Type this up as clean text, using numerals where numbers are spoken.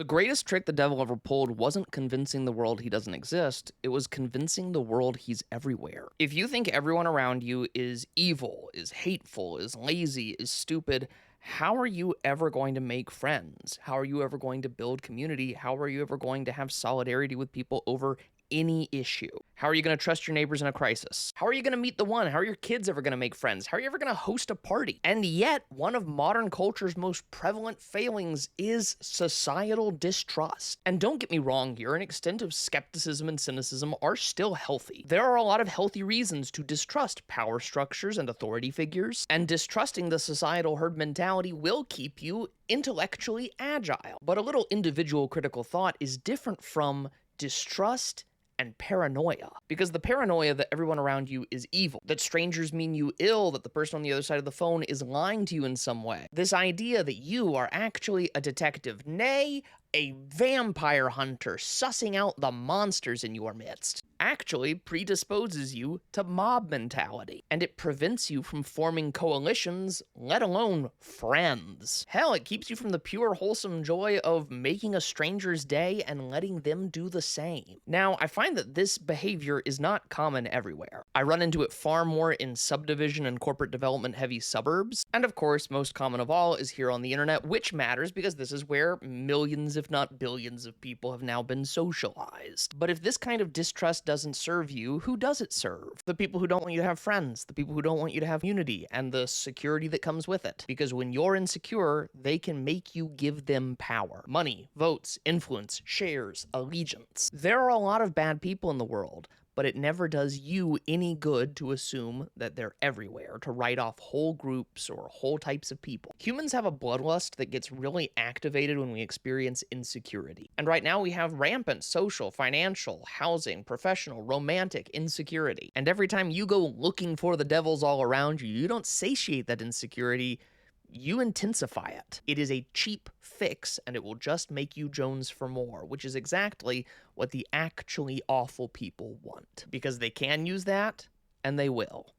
The greatest trick the devil ever pulled wasn't convincing the world he doesn't exist, it was convincing the world he's everywhere. If you think everyone around you is evil, is hateful, is lazy, is stupid, how are you ever going to make friends? How are you ever going to build community? How are you ever going to have solidarity with people over any issue? How are you going to trust your neighbors in a crisis? How are you going to meet the one? How are your kids ever going to make friends? How are you ever going to host a party? And yet, one of modern culture's most prevalent failings is societal distrust. And don't get me wrong here, an extent of skepticism and cynicism are still healthy. There are a lot of healthy reasons to distrust power structures and authority figures, and distrusting the societal herd mentality will keep you intellectually agile. But a little individual critical thought is different from distrust and paranoia. Because the paranoia that everyone around you is evil, that strangers mean you ill, that the person on the other side of the phone is lying to you in some way. This idea that you are actually a detective, nay, a vampire hunter sussing out the monsters in your midst, actually predisposes you to mob mentality, and it prevents you from forming coalitions, let alone friends. Hell, it keeps you from the pure wholesome joy of making a stranger's day and letting them do the same. Now, I find that this behavior is not common everywhere. I run into it far more in subdivision and corporate development heavy suburbs, and of course, most common of all is here on the internet, which matters because this is where millions, if not billions, of people have now been socialized. But if this kind of distrust doesn't serve you, who does it serve? The people who don't want you to have friends, the people who don't want you to have unity, and the security that comes with it. Because when you're insecure, they can make you give them power. Money, votes, influence, shares, allegiance. There are a lot of bad people in the world, but it never does you any good to assume that they're everywhere, to write off whole groups or whole types of people. Humans have a bloodlust that gets really activated when we experience insecurity. And right now we have rampant social, financial, housing, professional, romantic insecurity. And every time you go looking for the devils all around you, you don't satiate that insecurity, you intensify it. It is a cheap fix, and it will just make you Jones for more, which is exactly what the actually awful people want. Because they can use that, and they will.